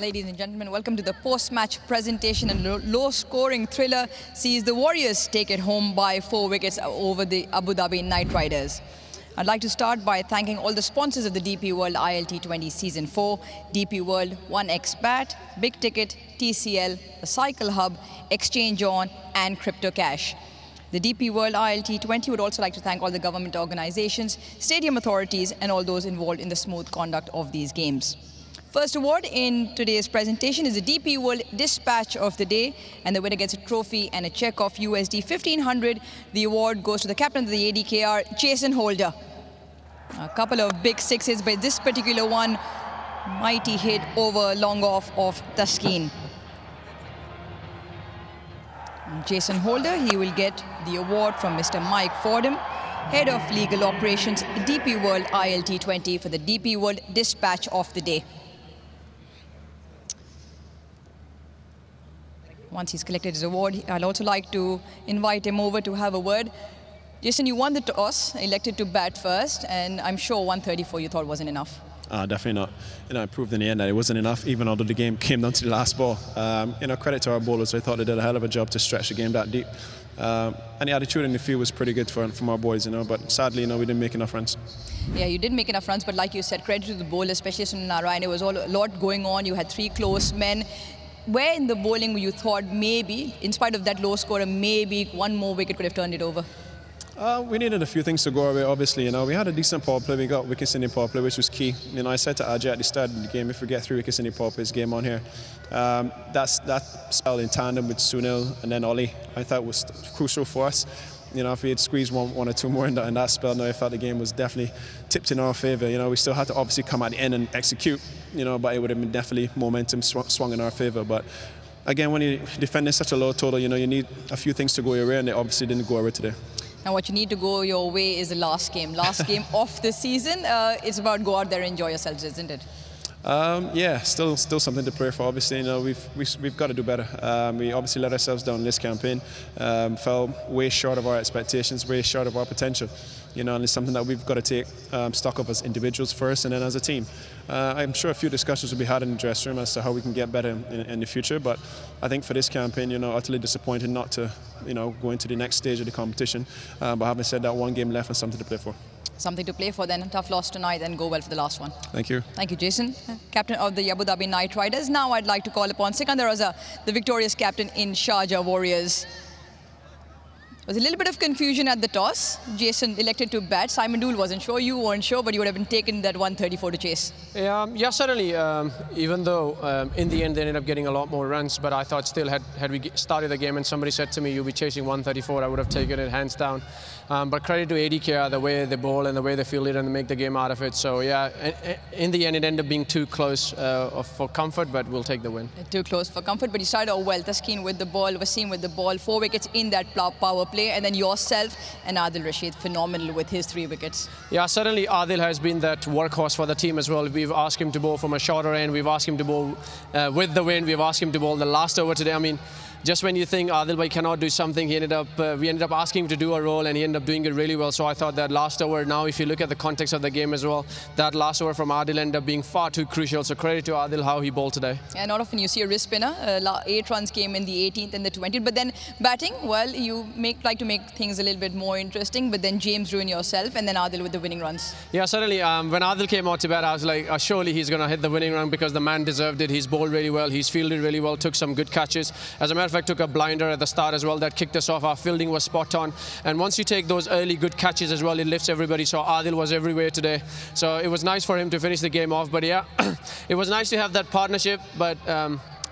Ladies and gentlemen, welcome to the post-match presentation, and low-scoring thriller sees the Warriors take it home by 4 wickets over the Abu Dhabi Knight Riders. I'd like to start by thanking all the sponsors of the DP World ILT20 Season 4, DP World 1x Bat, Big Ticket, TCL, the Cycle Hub, Exchange On and Crypto Cash. The DP World ILT20 would also like to thank all the government organizations, stadium authorities and all those involved in the smooth conduct of these games. First award in today's presentation is the DP World Dispatch of the Day, and the winner gets a trophy and a check of USD 1,500. The award goes to the captain of the ADKR, Jason Holder. A couple of big sixes, but this particular one, mighty hit over long off of Taskeen. Jason Holder, he will get the award from Mr. Mike Fordham, Head of Legal Operations, DP World ILT20 for the DP World Dispatch of the Day. Once he's collected his award, I'd also like to invite him over to have a word. Jason, you won the toss, elected to bat first, and I'm sure 134 you thought wasn't enough. Definitely not. I proved in the end that it wasn't enough, even although the game came down to the last ball. Credit to our bowlers. I thought they did a hell of a job to stretch the game that deep. And the attitude in the field was pretty good from our boys, but sadly, we didn't make enough runs. Yeah, you didn't make enough runs, but like you said, credit to the bowlers, especially Sunil Narayan. It was a lot going on. You had 3 close men. Where in the bowling you thought maybe, in spite of that low scorer, maybe one more wicket could have turned it over? We needed a few things to go our way, obviously. We had a decent power play. We got wickets in the power play, which was key. I said to Ajay at the start of the game, if we get 3 wickets in the power play, it's game on here. That spell in tandem with Sunil and then Ollie, I thought was crucial for us. If we had squeezed one or two more in that spell, I felt the game was definitely tipped in our favour. We still had to obviously come at the end and execute, but it would have been definitely momentum swung in our favour. But again, when you're defending such a low total, you need a few things to go your way, and they obviously didn't go our way today. Now what you need to go your way is the last game. Last game of the season. It's about go out there and enjoy yourselves, isn't it? Yeah, still something to play for. Obviously, we've got to do better. We obviously let ourselves down in this campaign. Fell way short of our expectations, way short of our potential. And it's something that we've got to take stock of as individuals first, and then as a team. I'm sure a few discussions will be had in the dressing room as to how we can get better in the future. But I think for this campaign, utterly disappointed not to, go into the next stage of the competition. But having said that, 1 game left and something to play for. Something to play for then. Tough loss tonight, and go well for the last one. Thank you. Thank you, Jason. Captain of the Abu Dhabi Knight Riders. Now I'd like to call upon Sikandar Raza, the victorious captain in Sharjah Warriorz. There was a little bit of confusion at the toss. Jason elected to bat. Simon Dool wasn't sure, you weren't sure, but you would have been taken that 134 to chase. Yeah, certainly. Even though in the end they ended up getting a lot more runs, but I thought still had we started the game and somebody said to me, you'll be chasing 134, I would have taken it hands down. But credit to ADKR, the way they bowl and the way they field it and make the game out of it. So yeah, in the end it ended up being too close for comfort, but we'll take the win. Too close for comfort, but you started out well. Taskeen with the ball, Wasim with the ball, 4 wickets in that power play, and then yourself and Adil Rashid, phenomenal with his 3 wickets. Yeah, certainly Adil has been that workhorse for the team as well. We've asked him to bowl from a shorter end, we've asked him to bowl with the wind, we've asked him to bowl the last over today. I mean, just when you think Adil Bhai cannot do something, we ended up asking him to do a role, and he ended up doing it really well. So I thought that last over, now if you look at the context of the game as well, that last over from Adil ended up being far too crucial. So credit to Adil how he bowled today. Yeah, not often you see a wrist spinner. 8 runs came in the 18th and the 20th, but then batting, well, you like to make things a little bit more interesting, but then James ruined yourself, and then Adil with the winning runs. Yeah, certainly. When Adil came out to bat, I was like, surely he's going to hit the winning run because the man deserved it. He's bowled really well, he's fielded really well, took some good catches. As a matter of fact, took a blinder at the start as well that kicked us off. Our fielding was spot on, and once you take those early good catches as well, it lifts everybody. So Adil was everywhere today, so it was nice for him to finish the game off. But yeah, it was nice to have that partnership, but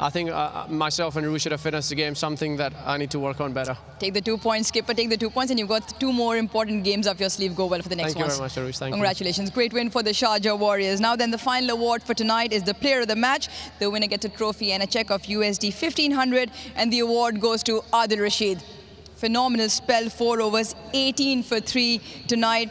I think myself and Roo should have finished the game, something that I need to work on better. Take the 2 points, Skipper, take the 2 points, and you've got 2 more important games up your sleeve. Go well for the next ones. Thank you very much, Arush. Thank Congratulations. you. Great win for the Sharjah Warriors. Now then, the final award for tonight is the player of the match. The winner gets a trophy and a check of USD 1,500, and the award goes to Adil Rashid. Phenomenal spell, 4 overs, 18 for 3 tonight.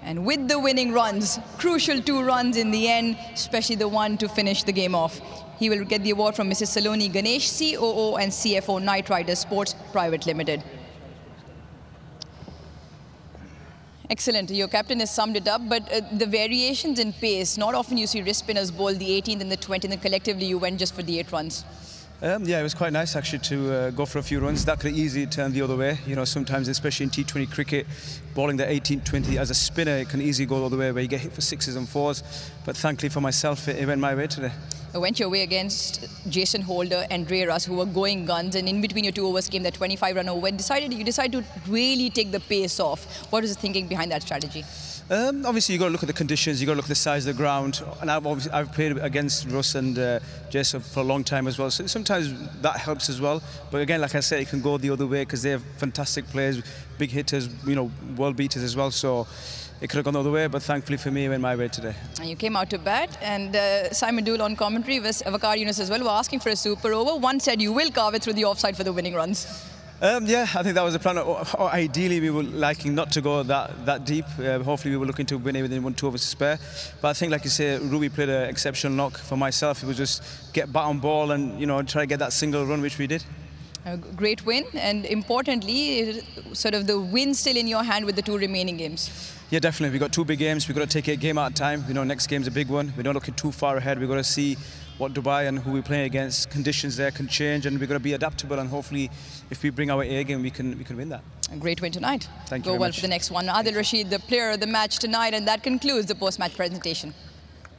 And with the winning runs, crucial 2 runs in the end, especially the one to finish the game off. He will get the award from Mrs. Saloni Ganesh, COO and CFO, Knight Riders Sports Private Limited. Excellent. Your captain has summed it up, but the variations in pace, not often you see wrist spinners bowl the 18th and the 20th, and collectively you went just for the 8 runs. Yeah, it was quite nice actually to go for a few runs. That could easily turn the other way. You know, sometimes, especially in T20 cricket, bowling the 18-20 as a spinner, it can easily go the other way where you get hit for 6s and 4s. But thankfully for myself, it went my way today. It went your way against Jason Holder and Ray Russ, who were going guns, and in between your 2 overs came that 25-run over. You decided to really take the pace off. What was the thinking behind that strategy? Obviously, you've got to look at the conditions, you've got to look at the size of the ground. And I've played against Russ and Jason for a long time as well. So sometimes that helps as well. But again, like I said, it can go the other way because they have fantastic players, big hitters, you know, world beaters as well. So it could have gone the other way, but thankfully for me, it went my way today. And you came out to bat, and Simon Dool on commentary, Waqar Yunus as well, were asking for a super over. One said you will carve it through the offside for the winning runs. Yeah, I think that was the plan. Ideally, we were liking not to go that deep. Hopefully, we were looking to win it within 1-2 overs to spare. But I think, like you say, Ruby played an exceptional knock. For myself, it was just get bat on ball and, you know, try to get that single run, which we did. A great win, and importantly, sort of the win still in your hand with the 2 remaining games. Yeah, definitely. We've got 2 big games. We've got to take it a game at a time. You know, next game's a big one. We're not looking too far ahead. We've got to see what Dubai and who we're playing against, conditions there can change, and we've got to be adaptable, and hopefully if we bring our A game, we can win that. A great win tonight. Thank you Go very well much. for the next one. Adil Rashid, the player of the match tonight, and that concludes the post-match presentation.